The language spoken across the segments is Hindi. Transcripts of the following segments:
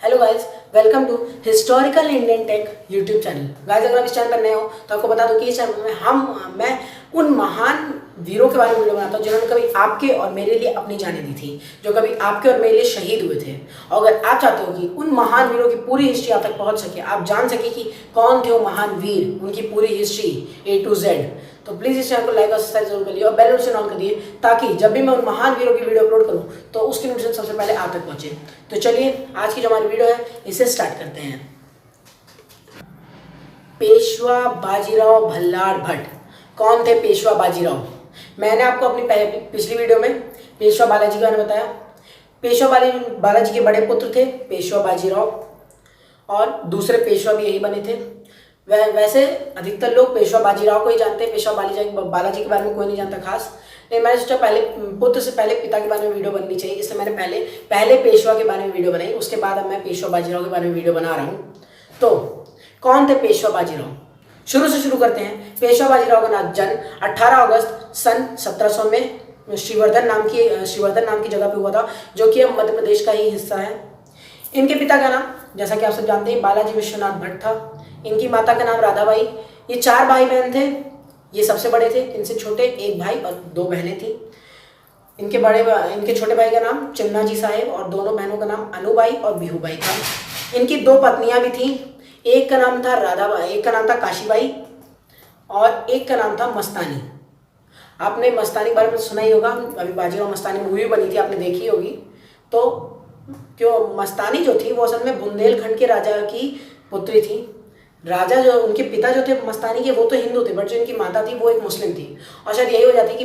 Hello guys, welcome to historical Indian tech YouTube channel. Guys, अगर आप इस चैनल पर नए हो तो आपको बता दूं कि इस चैनल में मैं उन महान वीरों के बारे में वीडियो बनाता हूं जिन्होंने कभी आपके और मेरे लिए अपनी जानें दी थी, जो कभी आपके और मेरे लिए शहीद हुए थे। और अगर आप चाहते हो कि उन महान वीरों की पूरी हिस्ट्री आप तक पहुंच सके, आप जान सके कि कौन थे वो महान वीर, उनकी पूरी हिस्ट्री A to Z, तो प्लीज़ इस चैनल को लाइक और सब्सक्राइब जरूर करिए और बेल नोटिफिकेशन ऑन कर दिए, ताकि जब भी मैं उन महान वीरों की वीडियो अपलोड करूं तो उसकी नोटिफिकेशन सबसे पहले आप तक पहुंचे। तो चलिए, आज की जो हमारी वीडियो है इसे स्टार्ट करते हैं। पेशवा बाजीराव भल्लाड़ भट्ट। कौन थे पेशवा बाजीराव? मैंने आपको अपनी पिछली वीडियो में पेशवा बालाजी के बारे में बताया। पेशवा बालाजी के बड़े पुत्र थे पेशवा बाजीराव, और दूसरे पेशवा भी यही बने थे। वैसे अधिकतर लोग पेशवा बाजीराव को ही जानते हैं, पेशवा बालाजी के बारे में कोई नहीं जानता खास। लेकिन मैंने सोचा पहले पुत्र से पहले पिता के बारे में वीडियो बननी चाहिए, इसलिए मैंने पहले पेशवा के बारे में वीडियो बनाई, उसके बाद अब मैं पेशवा बाजीराव के बारे में वीडियो बना रहा हूँ। तो कौन थे पेशवा बाजीराव? शुरू से शुरू करते हैं। पेशवा बाजीराव का जन्म 18 अगस्त सन 1700 में श्रीवर्धन नाम की जगह पे हुआ था, जो कि अब मध्य प्रदेश का ही हिस्सा है। इनके पिता का नाम, जैसा कि आप सब जानते हैं, बालाजी विश्वनाथ भट्ट था। इनकी माता का नाम राधाबाई। ये 4 भाई बहन थे। ये सबसे बड़े थे, इनसे छोटे एक भाई और 2 बहनें थी। इनके छोटे भाई का नाम चिमनाजी साहेब और दोनों बहनों का नाम अनुबाई और बिहूबाई था। इनकी 2 पत्नियां भी थीं। एक का नाम था राधाबाई, एक का नाम था काशीबाई और एक का नाम था मस्तानी। आपने मस्तानी के बारे में सुना ही होगा, अभी बाजीराव मस्तानी मूवी बनी थी, आपने देखी होगी। तो क्यों मस्तानी जो थी वो असल में बुंदेलखंड के राजा की पुत्री थी। राजा जो उनके पिता जो थे मस्तानी के, वो तो हिंदू थे, बट जो इनकी माता थी वो एक मुस्लिम थी। और शायद यही हो जाती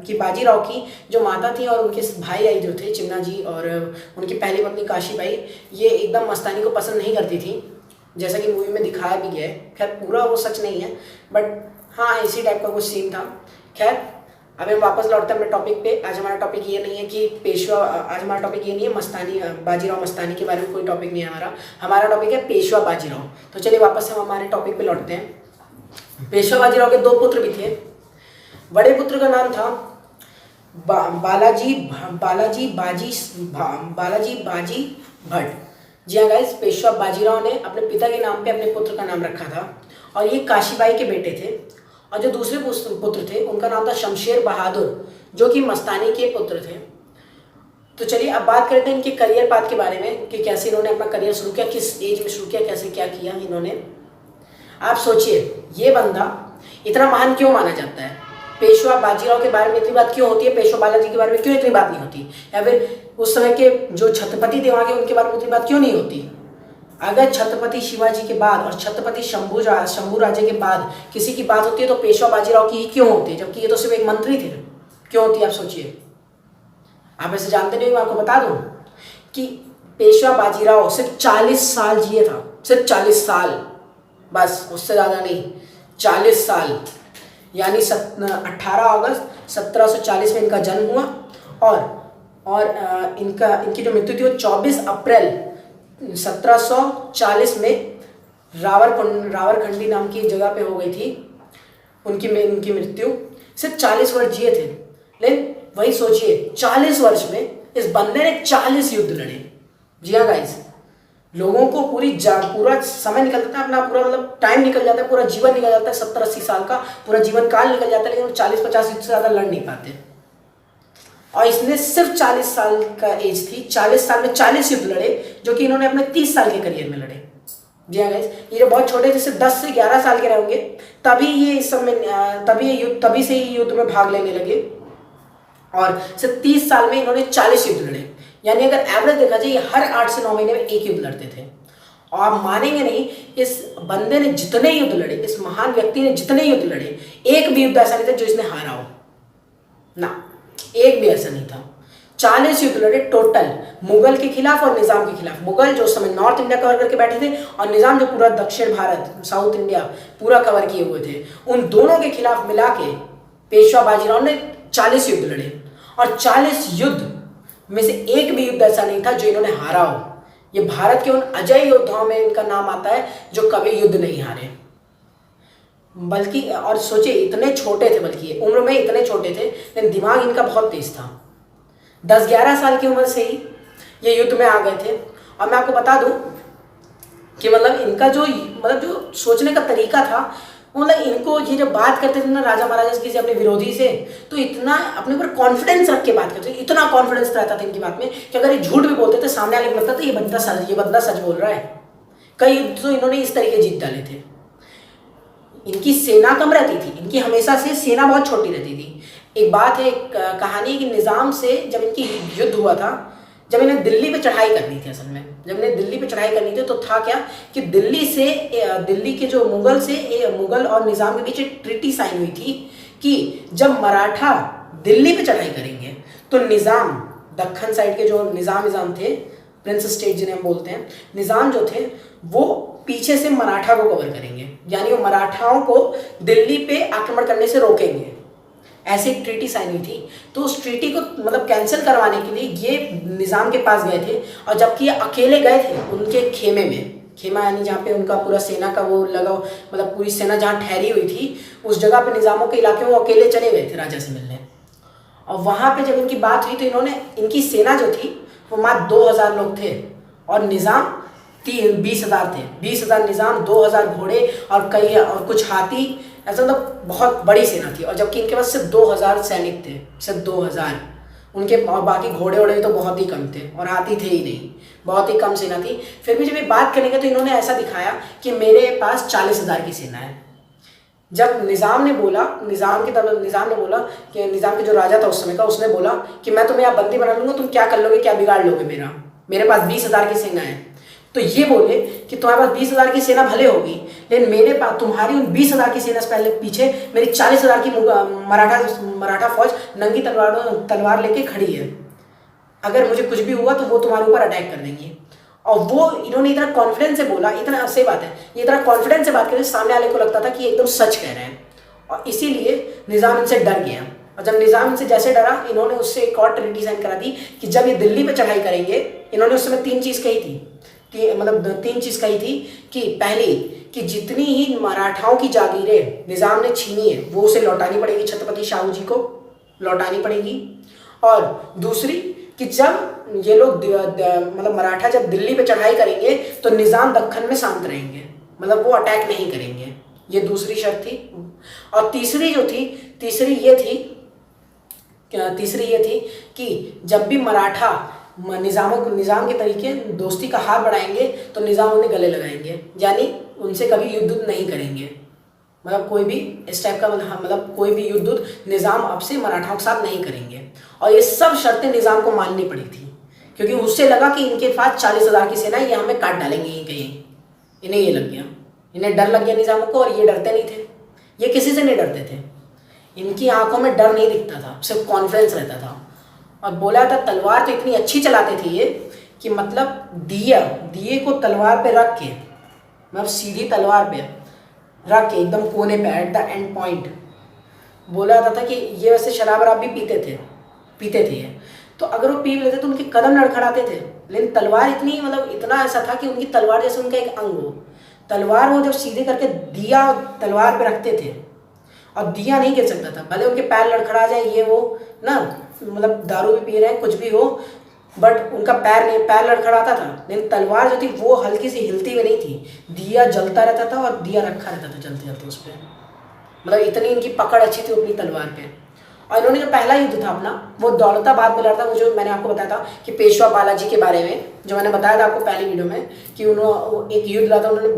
कि बाजीराव की जो माता थी और उनके भाई जो थे चिमनाजी और उनकी पहली पत्नी काशीबाई, ये एकदम मस्तानी को पसंद नहीं करती थी, जैसा कि मूवी में दिखाया भी गया है। खैर पूरा वो सच नहीं है, बट हाँ इसी टाइप का कुछ सीन था। खैर अब हम वापस लौटते हैं अपने टॉपिक पे। आज हमारा टॉपिक ये नहीं है कि आज हमारा टॉपिक ये नहीं है बाजीराव मस्तानी के बारे में कोई टॉपिक नहीं है हमारा टॉपिक है पेशवा बाजीराव। तो चलिए वापस से हम हमारे टॉपिक पे लौटते हैं। पेशवा बाजीराव के 2 पुत्र भी थे। बड़े पुत्र का नाम था बालाजी बाजी भट्ट। जी हाँ गाइस, पेशवा बाजीराव ने अपने पिता के नाम पे अपने पुत्र का नाम रखा था, और ये काशीबाई के बेटे थे। और जो दूसरे पुत्र थे उनका नाम था शमशेर बहादुर, जो कि मस्तानी के पुत्र थे। तो चलिए अब बात करते हैं इनके करियर पाथ के बारे में, कि कैसे इन्होंने अपना करियर शुरू किया, किस एज में शुरू किया, कैसे क्या किया इन्होंने। आप सोचिए, ये बंदा इतना महान क्यों माना जाता है? पेशवा बाजीराव के बारे में इतनी बात क्यों होती है, पेशवा बालाजी के बारे में क्यों इतनी बात नहीं होती, या फिर उस समय के जो छत्रपति थे वहाँ के, उनके बारे में इतनी बात क्यों नहीं होती? अगर छत्रपति शिवाजी के बाद और छत्रपति शंभू राजे के बाद किसी की बात होती है तो पेशवा बाजीराव की ही क्यों होती है, जबकि ये तो सिर्फ एक मंत्री थे? क्यों होती है आप सोचिए। आप ऐसे जानते नहीं, मैं आपको बता दूं कि पेशवा बाजीराव सिर्फ 40 साल जिए था, सिर्फ 40 साल, बस उससे ज़्यादा नहीं, 40 साल। यानी 18 अगस्त 1740 में इनका जन्म हुआ, और इनकी जो मृत्यु थी वो 24 अप्रैल 1740 में रावरखंडी नाम की जगह पे हो गई थी उनकी मृत्यु। सिर्फ 40 वर्ष जिए थे, लेकिन वही सोचिए 40 वर्ष में इस बंदे ने 40 युद्ध लड़े। जी हाँ गाइस, लोगों को पूरा समय निकल जाता है, अपना पूरा मतलब टाइम निकल जाता है, पूरा जीवन निकल जाता है, 70-80 साल का पूरा जीवन काल निकल जाता है, लेकिन 40-50 युद्ध से ज़्यादा लड़ नहीं पाते। और इसने सिर्फ 40 साल का एज थी, 40 साल में 40 युद्ध लड़े, जो कि इन्होंने अपने 30 साल के करियर में लड़े। जी हाँ गाइस, ये बहुत छोटे, जैसे 10 से 11 साल के रहेंगे तभी ये इस समय तभी से ही युद्ध में भाग लेने लगे, और सिर्फ 30 साल में इन्होंने 40 युद्ध लड़े। यानी अगर एवरेज देखा जाए, ये हर 8 से 9 महीने में एक युद्ध लड़ते थे। और आप मानेंगे नहीं, इस बंदे ने जितने युद्ध लड़े, इस महान व्यक्ति ने जितने युद्ध लड़े, एक भी युद्ध ऐसा नहीं था जो इसने हारा हो ना, एक भी ऐसा नहीं था। 40 युद्ध लड़े टोटल, मुगल के खिलाफ और निजाम के खिलाफ। मुगल जो उस समय नॉर्थ इंडिया कवर करके बैठे थे, और निजाम जो पूरा दक्षिण भारत, साउथ इंडिया पूरा कवर किए हुए थे, उन दोनों के खिलाफ मिला के पेशवा बाजीराव ने 40 युद्ध लड़े। और 40 युद्ध में से एक भी युद्ध ऐसा नहीं था जो इन्होंने हारा हो। ये भारत के उन अजय योद्धाओं में इनका नाम आता है जो कभी युद्ध नहीं हारे। बल्कि और सोचिए, इतने छोटे थे, बल्कि उम्र में इतने छोटे थे, लेकिन दिमाग इनका बहुत तेज था। 10-11 साल की उम्र से ही ये युद्ध में आ गए थे। और मैं आपको बता दूं कि मतलब इनका जो सोचने का तरीका था, मतलब इनको ये जब बात करते थे ना राजा महाराजा किसी अपने विरोधी से, तो इतना अपने ऊपर कॉन्फिडेंस रख के बात करते थे, इतना कॉन्फिडेंस रहता था इनकी बात में कि अगर ये झूठ भी बोलते थे सामने वाले को लगता था ये बंदा सच बोल रहा है। कई युद्ध तो इन्होंने इस तरीके जीत डाले थे। इनकी सेना कम रहती थी, इनकी हमेशा से सेना बहुत छोटी रहती थी। एक बात है, एक कहानी है कि निज़ाम से जब इनकी युद्ध हुआ था, जब इन्हें दिल्ली पे चढ़ाई करनी थी, असल में जब इन्हें दिल्ली पे चढ़ाई करनी थी तो था क्या कि दिल्ली के जो मुगल और निज़ाम के बीच एक ट्रीटी साइन हुई थी कि जब मराठा दिल्ली पे चढ़ाई करेंगे तो निज़ाम दक्खन साइड के जो निज़ाम थे, प्रिंस स्टेट जिन्हें हम बोलते हैं, निज़ाम जो थे वो पीछे से मराठा को कवर करेंगे, यानी वो मराठाओं को दिल्ली पे आक्रमण करने से रोकेंगे। ऐसी एक ट्रीटी साइन हुई थी। तो उस ट्रीटी को मतलब कैंसिल करवाने के लिए ये निज़ाम के पास गए थे, और जबकि ये अकेले गए थे उनके खेमे में, खेमा यानी जहाँ पे उनका पूरा सेना का वो लगा, मतलब पूरी सेना जहाँ ठहरी हुई थी उस जगह पे निज़ामों के इलाके में वो अकेले चले गए थे राजा से मिलने। और वहाँ पे जब इनकी बात हुई तो इन्होंने, इनकी सेना जो थी वो मात्र 2000 लोग थे और निज़ाम 20,000 थे। 20,000 निज़ाम, 2000 घोड़े और कुछ हाथी, ऐसा मतलब बहुत बड़ी सेना थी। और जबकि इनके पास सिर्फ 2000 सैनिक थे, सिर्फ 2000 उनके, और बाकी घोड़े वोड़े तो बहुत ही कम थे और हाथी थे ही नहीं, बहुत ही कम सेना थी। फिर भी जब ये बात करेंगे तो इन्होंने ऐसा दिखाया कि मेरे पास 40,000 की सेना है। जब निज़ाम ने बोला कि निज़ाम के जो राजा था उस समय का, उसने बोला कि मैं तुम्हें यहाँ बंदी बना लूंगा, तुम क्या कर लोगे, क्या बिगाड़ लोगे मेरे पास 20,000 की सेना है। तो ये बोले कि तुम्हारे पास 20,000 की सेना भले होगी, लेकिन मेरे पास तुम्हारी उन 20,000 की सेना से पहले पीछे मेरी 40,000 की मराठा फौज नंगी तलवार लेके खड़ी है। अगर मुझे कुछ भी हुआ तो वो तुम्हारे ऊपर अटैक कर देंगे। और वो इन्होंने इतना कॉन्फिडेंस से बोला, इतना सही बात है, ये इतना कॉन्फिडेंस से बात करके सामने वाले को लगता था कि एकदम सच कह रहे हैं, और इसीलिए निज़ाम इनसे डर गया। और जब निज़ाम इनसे जैसे डरा, इन्होंने उससे एक और ट्रीटी साइन करा दी कि जब ये दिल्ली पे चढ़ाई करेंगे, इन्होंने उस समय तीन चीज़ कही थी कि पहली, कि जितनी ही मराठाओं की जागीरें निज़ाम ने छीनी है वो उसे लौटानी पड़ेगी, छत्रपति शाहू जी को लौटानी पड़ेगी। और दूसरी कि जब ये लोग मतलब मराठा जब दिल्ली पे चढ़ाई करेंगे तो निज़ाम दक्खन में शांत रहेंगे, मतलब वो अटैक नहीं करेंगे। ये दूसरी शर्त थी। और तीसरी ये थी कि जब भी मराठा निज़ाम के तरीके दोस्ती का हाथ बढ़ाएंगे तो निज़ाम उन्हें गले लगाएंगे, यानी उनसे कभी युद्ध नहीं करेंगे। मतलब कोई भी इस टाइप का मतलब कोई भी युद्ध निज़ाम अब से मराठाओं के साथ नहीं करेंगे। और ये सब शर्तें निज़ाम को माननी पड़ी थी, क्योंकि उससे लगा कि इनके पास 40,000 की सेना, ये हमें काट डालेंगे यहीं कहीं। इन्हें ये लग गया, इन्हें डर लग गया निज़ाम को, और ये डरते नहीं थे, ये किसी से नहीं डरते थे। इनकी आंखों में डर नहीं दिखता था, सिर्फ कॉन्फिडेंस रहता था। और बोला था तलवार तो इतनी अच्छी चलाते थे ये कि मतलब दिए को तलवार पे रख के, मतलब सीधी तलवार पे रख के एकदम कोने पे एट द एंड पॉइंट, बोला जाता था कि ये वैसे शराब वराब भी पीते थे ये, तो अगर वो पी लेते तो उनके कदम लड़खड़ाते थे, लेकिन तलवार इतना ऐसा था कि उनकी तलवार जैसे उनका एक अंग हो। तलवार वो जब सीधे करके दिया तलवार पे रखते थे और दिया नहीं गिर सकता था, भले उनके पैर लड़खड़ा जाए, ये वो ना, मतलब दारू भी पी रहे हैं कुछ भी हो, बट उनका पैर लड़खड़ाता था, लेकिन तलवार जो थी वो हल्की सी हिलती हुई नहीं थी, दिया जलता रहता था और दिया रखा रहता था जलते जलते उस पर। मतलब इतनी इनकी पकड़ अच्छी थी अपनी तलवार पे। और इन्होंने जो पहला युद्ध था अपना वो दौलताबाद में लड़ा था, वो जो मैंने आपको बताया था कि पेशवा बालाजी के बारे में, जो मैंने बताया था आपको पहली वीडियो में कि उन्होंने एक युद्ध लड़ा था उन्होंने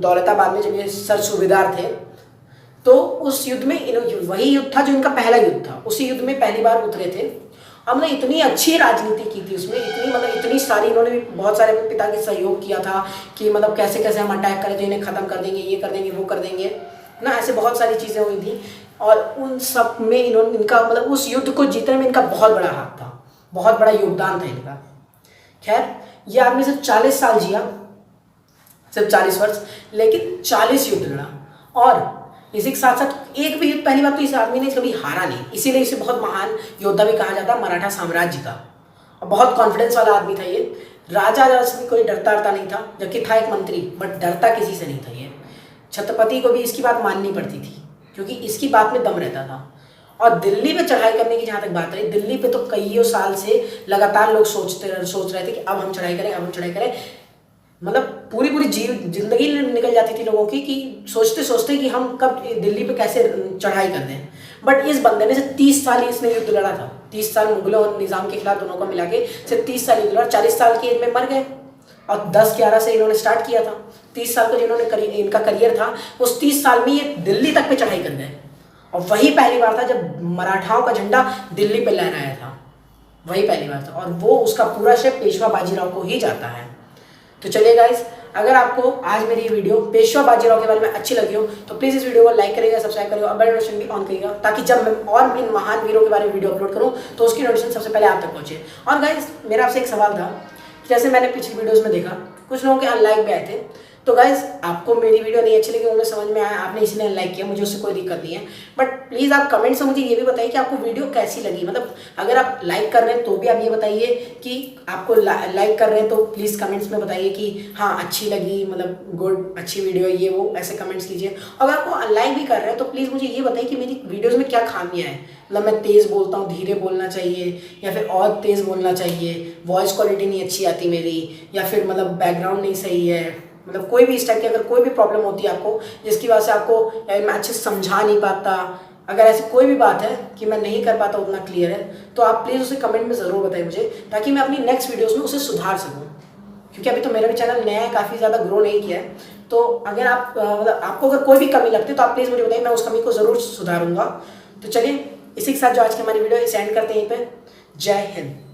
दौलताबाद में, जब ये सर सूबेदार थे। तो उस युद्ध में वही युद्ध था जो इनका पहला युद्ध था, उसी युद्ध में पहली बार उतरे थे। अब ना इतनी अच्छी राजनीति की थी उसमें, इतनी सारी, इन्होंने भी बहुत सारे अपने पिता के सहयोग किया था कि मतलब कैसे कैसे हम अटैक करें तो इन्हें ख़त्म कर देंगे, ये कर देंगे, वो कर देंगे ना, ऐसे बहुत सारी चीज़ें हुई थी। और उन सब में इनका मतलब उस युद्ध को जीतने में इनका बहुत बड़ा हाथ था, बहुत बड़ा योगदान था इनका। खैर, ये आदमी सिर्फ 40 साल जिया, सिर्फ 40 वर्ष, लेकिन 40 युद्ध लड़ा, और इसी के साथ साथ एक भी युद्ध, पहली बात तो इस आदमी ने कभी हारा नहीं, इसीलिए इसे बहुत महान योद्धा भी कहा जाता मराठा साम्राज्य का। और बहुत कॉन्फिडेंस वाला आदमी था ये, राजा से भी कोई डरता नहीं था, जबकि था एक मंत्री, बट डरता किसी से नहीं था ये। छत्रपति को भी इसकी बात माननी पड़ती थी, क्योंकि इसकी बात में दम रहता था। और दिल्ली पे चढ़ाई करने की जहाँ तक बात रही, दिल्ली पे तो कईयों साल से लगातार लोग सोच रहे थे कि अब हम चढ़ाई करें, अब हम चढ़ाई करें। मतलब पूरी पूरी जिंदगी निकल जाती थी लोगों की कि सोचते सोचते कि हम कब दिल्ली पे कैसे चढ़ाई कर दें। बट इस बंदे ने से 30 साल ही इसने युद्ध लड़ा था, 30 साल मुगलों और निज़ाम के खिलाफ दोनों को मिला के सिर्फ 30 साल युद्ध लड़ा। 40 साल की एज में मर गए और 10-11 से इन्होंने स्टार्ट किया था। 30 साल का जिन्होंने इनका करियर था, उस 30 साल में ये दिल्ली तक पे चढ़ाई कर गए। और वही पहली बार था जब मराठाओं का झंडा दिल्ली पे लहराया था, वही पहली बार था। और वो उसका पूरा श्रेय पेशवा बाजीराव को ही जाता है। तो चलिए गाइस, अगर आपको आज मेरी वीडियो पेशवा बाजीराव के बारे में अच्छी लगी हो तो प्लीज़ इस वीडियो को लाइक करिएगा, सब्सक्राइब करिएगा और बेल नोटिफिकेशन भी ऑन करिएगा, ताकि जब मैं और इन महान वीरों के बारे में वीडियो अपलोड करूं तो उसकी नोटिफिकेशन सबसे पहले आप तक पहुंचे। और गाइस, मेरा आपसे एक सवाल था, जैसे मैंने पिछली वीडियोज़ में देखा कुछ लोगों के अनलाइक भी आए थे। तो गाइस, आपको मेरी वीडियो नहीं अच्छी लगी, मुझे समझ में आया, आपने इसलिए लाइक किया, मुझे उससे कोई दिक्कत नहीं है। बट प्लीज़ आप कमेंट से मुझे ये भी बताइए कि आपको वीडियो कैसी लगी। मतलब अगर आप लाइक कर रहे हैं तो भी आप ये बताइए कि आपको लाइक कर रहे हैं, तो प्लीज़ कमेंट्स में बताइए कि हाँ अच्छी लगी, मतलब गुड, अच्छी वीडियो, ये वो ऐसे कमेंट्स कीजिए। अगर आपको अनलाइक भी कर रहे हैं तो प्लीज़ मुझे ये बताइए कि मेरी वीडियोज़ में क्या खामियाँ हैं। मतलब मैं तेज़ बोलता हूँ, धीरे बोलना चाहिए, या फिर और तेज़ बोलना चाहिए, वॉइस क्वालिटी नहीं अच्छी आती मेरी, या फिर मतलब बैकग्राउंड नहीं सही है। मतलब कोई भी इस टाइप की अगर कोई भी प्रॉब्लम होती है आपको, जिसकी वजह से आपको मैं अच्छे से समझा नहीं पाता, अगर ऐसी कोई भी बात है कि मैं नहीं कर पाता उतना क्लियर है, तो आप प्लीज़ उसे कमेंट में ज़रूर बताइए मुझे, ताकि मैं अपनी नेक्स्ट वीडियोस में उसे सुधार सकूं। क्योंकि अभी तो मेरा भी चैनल नया है, काफ़ी ज़्यादा ग्रो नहीं किया है। तो अगर आप मतलब आपको अगर कोई भी कमी लगती है तो आप प्लीज़ मुझे बताइए, मैं उस कमी को ज़रूर सुधारूंगा। तो चलिए, इसी के साथ जो आज की हमारी वीडियो इसे एंड करते हैं यहीं पर। जय हिंद।